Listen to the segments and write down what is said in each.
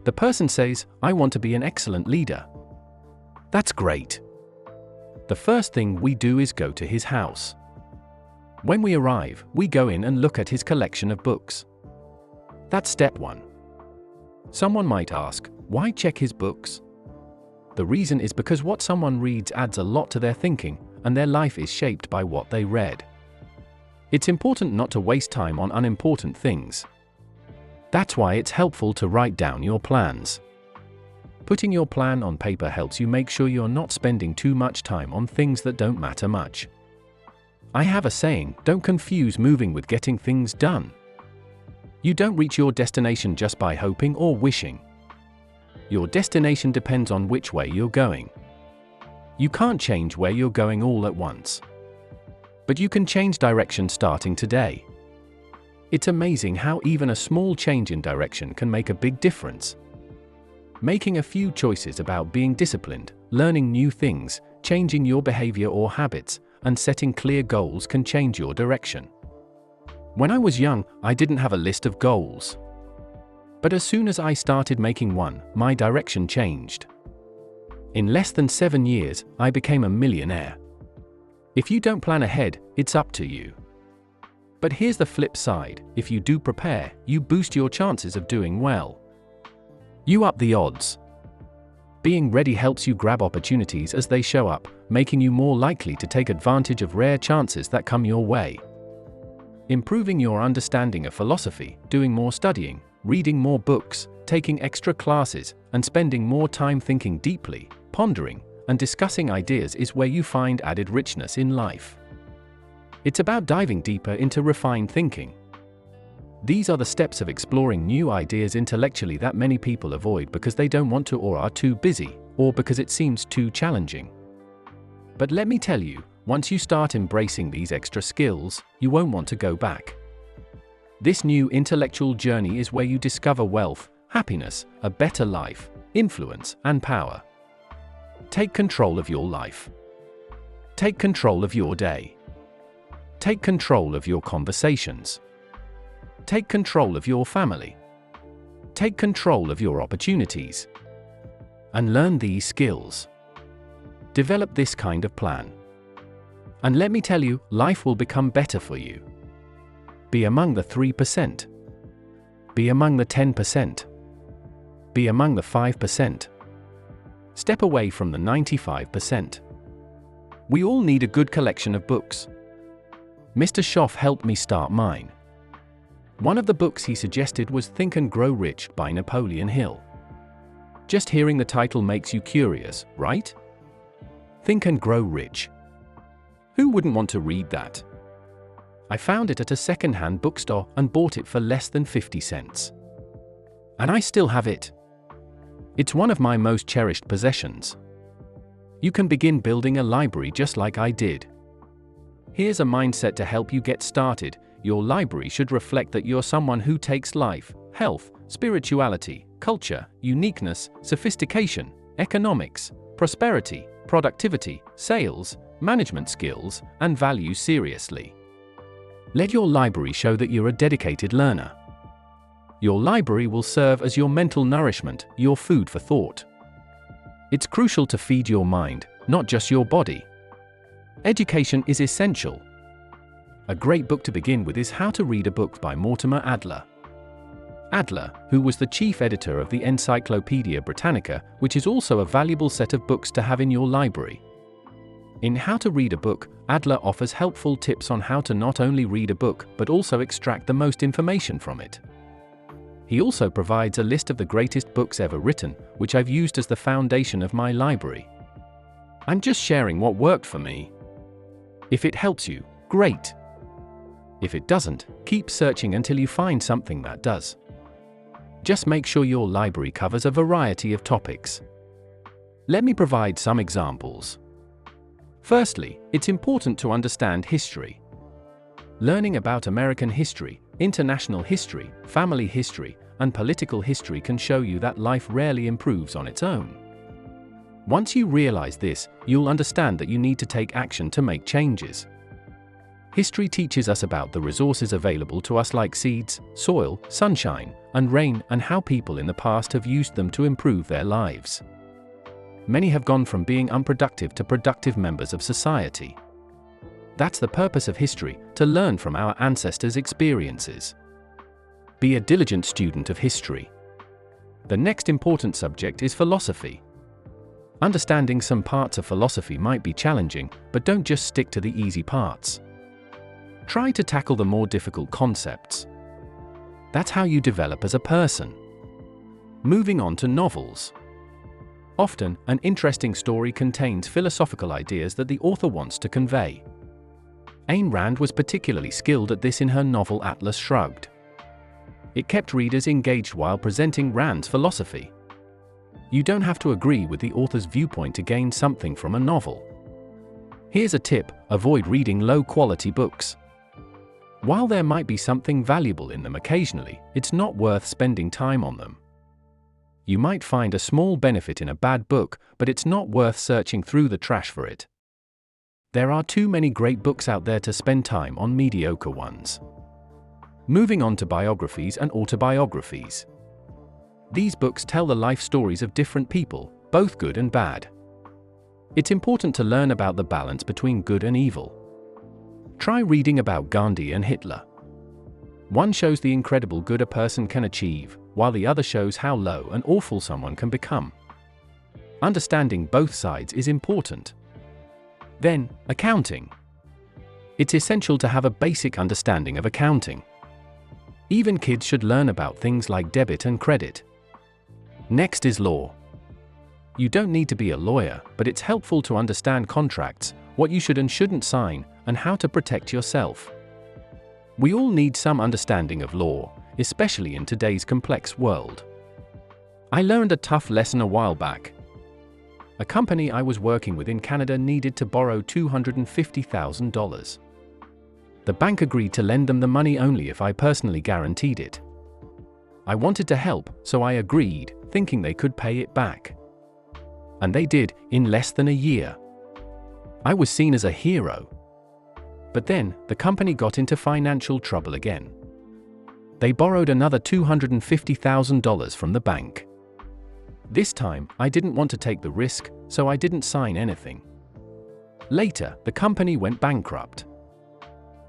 The person says, "I want to be an excellent leader." That's great. The first thing we do is go to his house. When we arrive, we go in and look at his collection of books. That's step one. Someone might ask, why check his books? The reason is because what someone reads adds a lot to their thinking, and their life is shaped by what they read. It's important not to waste time on unimportant things. That's why it's helpful to write down your plans. Putting your plan on paper helps you make sure you're not spending too much time on things that don't matter much. I have a saying, don't confuse moving with getting things done. You don't reach your destination just by hoping or wishing. Your destination depends on which way you're going. You can't change where you're going all at once. But you can change direction starting today. It's amazing how even a small change in direction can make a big difference. Making a few choices about being disciplined, learning new things, changing your behavior or habits, and setting clear goals can change your direction. When I was young, I didn't have a list of goals. But as soon as I started making one, my direction changed. In less than 7 years, I became a millionaire. If you don't plan ahead, it's up to you. But here's the flip side, if you do prepare, you boost your chances of doing well. You up the odds. Being ready helps you grab opportunities as they show up, making you more likely to take advantage of rare chances that come your way. Improving your understanding of philosophy, doing more studying, reading more books, taking extra classes, and spending more time thinking deeply, pondering, and discussing ideas is where you find added richness in life. It's about diving deeper into refined thinking. These are the steps of exploring new ideas intellectually that many people avoid because they don't want to or are too busy, or because it seems too challenging. But let me tell you, once you start embracing these extra skills, you won't want to go back. This new intellectual journey is where you discover wealth, happiness, a better life, influence, and power. Take control of your life. Take control of your day. Take control of your conversations. Take control of your family. Take control of your opportunities. And learn these skills. Develop this kind of plan. And let me tell you, life will become better for you. Be among the 3%. Be among the 10%. Be among the 5%. Step away from the 95%. We all need a good collection of books. Mr. Schoff helped me start mine. One of the books he suggested was Think and Grow Rich by Napoleon Hill. Just hearing the title makes you curious, right? Think and Grow Rich. Who wouldn't want to read that? I found it at a second-hand bookstore and bought it for less than 50 cents. And I still have it. It's one of my most cherished possessions. You can begin building a library just like I did. Here's a mindset to help you get started. Your library should reflect that you're someone who takes life, health, spirituality, culture, uniqueness, sophistication, economics, prosperity, productivity, sales, management skills, and values seriously. Let your library show that you're a dedicated learner. Your library will serve as your mental nourishment, your food for thought. It's crucial to feed your mind, not just your body. Education is essential. A great book to begin with is How to Read a Book by Mortimer Adler. Adler, who was the chief editor of the Encyclopedia Britannica, which is also a valuable set of books to have in your library. In How to Read a Book, Adler offers helpful tips on how to not only read a book but also extract the most information from it. He also provides a list of the greatest books ever written, which I've used as the foundation of my library. I'm just sharing what worked for me. If it helps you, great. If it doesn't, keep searching until you find something that does. Just make sure your library covers a variety of topics. Let me provide some examples. Firstly, it's important to understand history. Learning about American history, international history, family history, and political history can show you that life rarely improves on its own. Once you realize this, you'll understand that you need to take action to make changes. History teaches us about the resources available to us like seeds, soil, sunshine, and rain, and how people in the past have used them to improve their lives. Many have gone from being unproductive to productive members of society. That's the purpose of history, to learn from our ancestors' experiences. Be a diligent student of history. The next important subject is philosophy. Understanding some parts of philosophy might be challenging, but don't just stick to the easy parts. Try to tackle the more difficult concepts. That's how you develop as a person. Moving on to novels. Often, an interesting story contains philosophical ideas that the author wants to convey. Ayn Rand was particularly skilled at this in her novel Atlas Shrugged. It kept readers engaged while presenting Rand's philosophy. You don't have to agree with the author's viewpoint to gain something from a novel. Here's a tip: avoid reading low-quality books. While there might be something valuable in them occasionally, it's not worth spending time on them. You might find a small benefit in a bad book, but it's not worth searching through the trash for it. There are too many great books out there to spend time on mediocre ones. Moving on to biographies and autobiographies. These books tell the life stories of different people, both good and bad. It's important to learn about the balance between good and evil. Try reading about Gandhi and Hitler. One shows the incredible good a person can achieve, while the other shows how low and awful someone can become. Understanding both sides is important. Then, accounting. It's essential to have a basic understanding of accounting. Even kids should learn about things like debit and credit. Next is law. You don't need to be a lawyer, but it's helpful to understand contracts, what you should and shouldn't sign, and how to protect yourself. We all need some understanding of law, especially in today's complex world. I learned a tough lesson a while back. A company I was working with in Canada needed to borrow $250,000. The bank agreed to lend them the money only if I personally guaranteed it. I wanted to help, so I agreed, thinking they could pay it back. And they did, in less than a year. I was seen as a hero. But then, the company got into financial trouble again. They borrowed another $250,000 from the bank. This time, I didn't want to take the risk, so I didn't sign anything. Later, the company went bankrupt.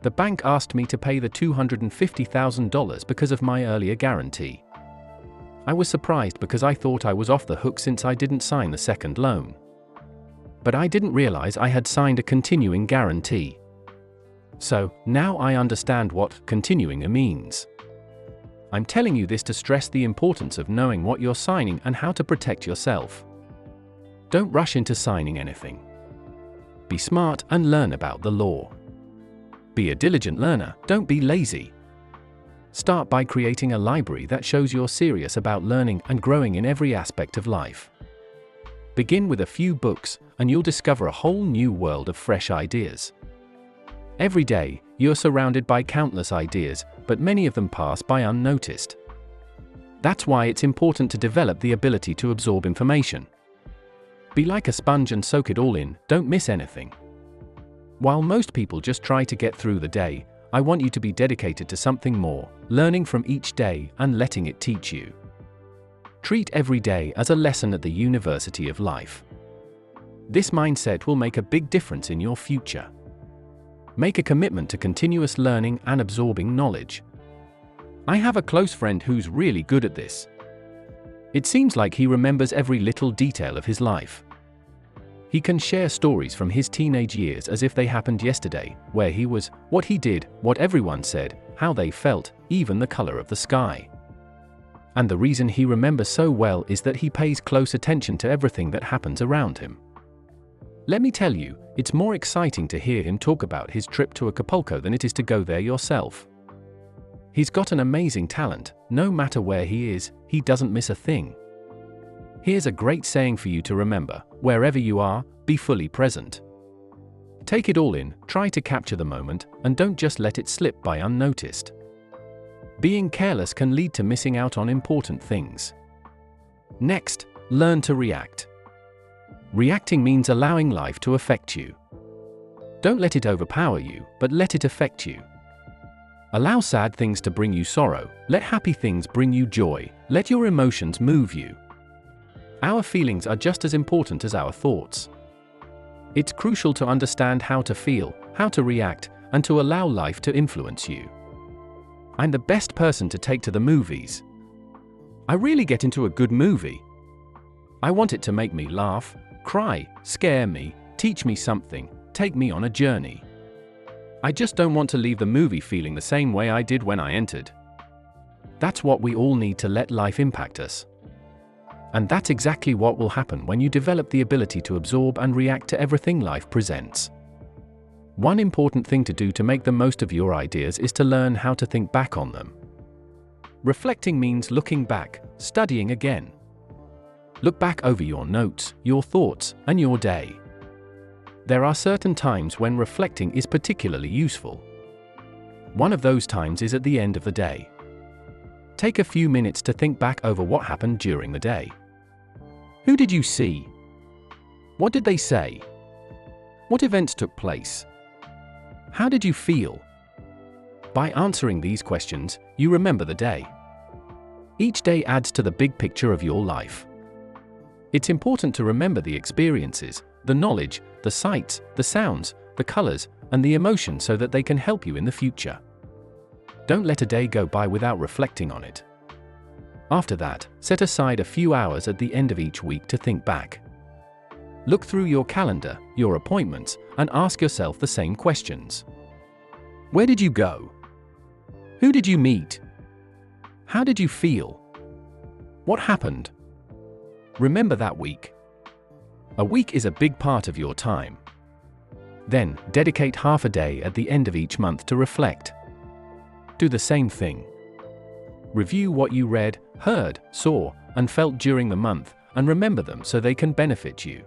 The bank asked me to pay the $250,000 because of my earlier guarantee. I was surprised because I thought I was off the hook since I didn't sign the second loan. But I didn't realize I had signed a continuing guarantee. So, now I understand what continuing means. I'm telling you this to stress the importance of knowing what you're signing and how to protect yourself. Don't rush into signing anything. Be smart and learn about the law. Be a diligent learner, don't be lazy. Start by creating a library that shows you're serious about learning and growing in every aspect of life. Begin with a few books, and you'll discover a whole new world of fresh ideas. Every day, you're surrounded by countless ideas, but many of them pass by unnoticed. That's why it's important to develop the ability to absorb information. Be like a sponge and soak it all in, don't miss anything. While most people just try to get through the day, I want you to be dedicated to something more, learning from each day and letting it teach you. Treat every day as a lesson at the University of Life. This mindset will make a big difference in your future. Make a commitment to continuous learning and absorbing knowledge. I have a close friend who's really good at this. It seems like he remembers every little detail of his life. He can share stories from his teenage years as if they happened yesterday, where he was, what he did, what everyone said, how they felt, even the color of the sky. And the reason he remembers so well is that he pays close attention to everything that happens around him. Let me tell you, it's more exciting to hear him talk about his trip to Acapulco than it is to go there yourself. He's got an amazing talent. No matter where he is, he doesn't miss a thing. Here's a great saying for you to remember: wherever you are, be fully present. Take it all in, try to capture the moment, and don't just let it slip by unnoticed. Being careless can lead to missing out on important things. Next, learn to react. Reacting means allowing life to affect you. Don't let it overpower you, but let it affect you. Allow sad things to bring you sorrow, let happy things bring you joy, let your emotions move you. Our feelings are just as important as our thoughts. It's crucial to understand how to feel, how to react, and to allow life to influence you. I'm the best person to take to the movies. I really get into a good movie. I want it to make me laugh, cry, scare me, teach me something, take me on a journey. I just don't want to leave the movie feeling the same way I did when I entered. That's what we all need to let life impact us. And that's exactly what will happen when you develop the ability to absorb and react to everything life presents. One important thing to do to make the most of your ideas is to learn how to think back on them. Reflecting means looking back, studying again. Look back over your notes, your thoughts, and your day. There are certain times when reflecting is particularly useful. One of those times is at the end of the day. Take a few minutes to think back over what happened during the day. Who did you see? What did they say? What events took place? How did you feel? By answering these questions, you remember the day. Each day adds to the big picture of your life. It's important to remember the experiences, the knowledge, the sights, the sounds, the colors, and the emotions so that they can help you in the future. Don't let a day go by without reflecting on it. After that, set aside a few hours at the end of each week to think back. Look through your calendar, your appointments, and ask yourself the same questions. Where did you go? Who did you meet? How did you feel? What happened? Remember that week. A week is a big part of your time. Then, dedicate half a day at the end of each month to reflect. Do the same thing. Review what you read, heard, saw, and felt during the month, and remember them so they can benefit you.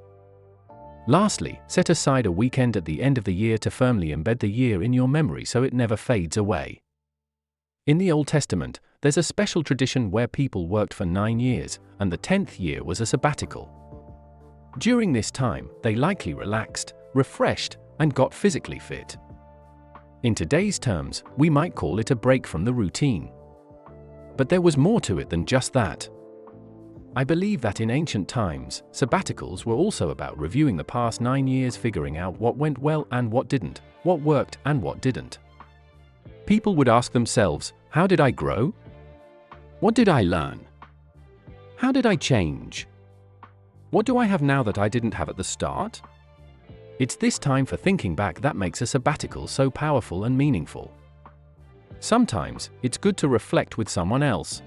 Lastly, set aside a weekend at the end of the year to firmly embed the year in your memory so it never fades away. In the Old Testament, there's a special tradition where people worked for 9 years, and the 10th year was a sabbatical. During this time, they likely relaxed, refreshed, and got physically fit. In today's terms, we might call it a break from the routine. But there was more to it than just that. I believe that in ancient times, sabbaticals were also about reviewing the past 9 years, figuring out what went well and what didn't, what worked and what didn't. People would ask themselves, how did I grow? What did I learn? How did I change? What do I have now that I didn't have at the start? It's this time for thinking back that makes a sabbatical so powerful and meaningful. Sometimes, it's good to reflect with someone else.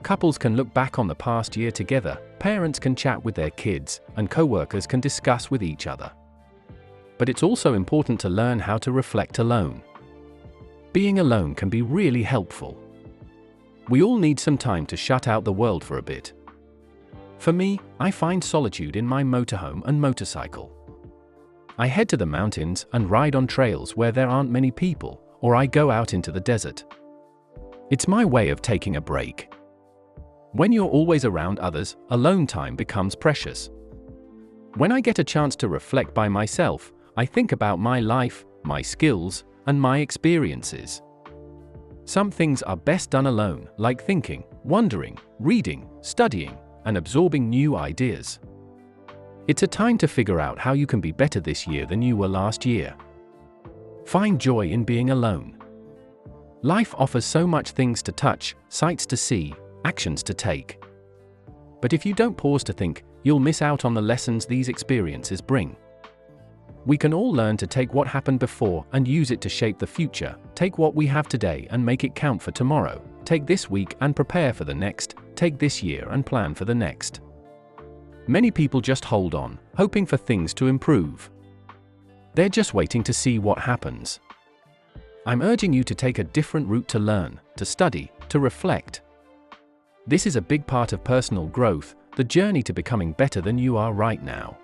Couples can look back on the past year together, parents can chat with their kids, and co-workers can discuss with each other. But it's also important to learn how to reflect alone. Being alone can be really helpful. We all need some time to shut out the world for a bit. For me, I find solitude in my motorhome and motorcycle. I head to the mountains and ride on trails where there aren't many people, or I go out into the desert. It's my way of taking a break. When you're always around others, alone time becomes precious. When I get a chance to reflect by myself, I think about my life, my skills, and my experiences. Some things are best done alone, like thinking, wondering, reading, studying, and absorbing new ideas. It's a time to figure out how you can be better this year than you were last year. Find joy in being alone. Life offers so much things to touch, sights to see, actions to take. But if you don't pause to think, you'll miss out on the lessons these experiences bring. We can all learn to take what happened before and use it to shape the future. Take what we have today and make it count for tomorrow. Take this week and prepare for the next. Take this year and plan for the next. Many people just hold on, hoping for things to improve. They're just waiting to see what happens. I'm urging you to take a different route to learn, to study, to reflect. This is a big part of personal growth, the journey to becoming better than you are right now.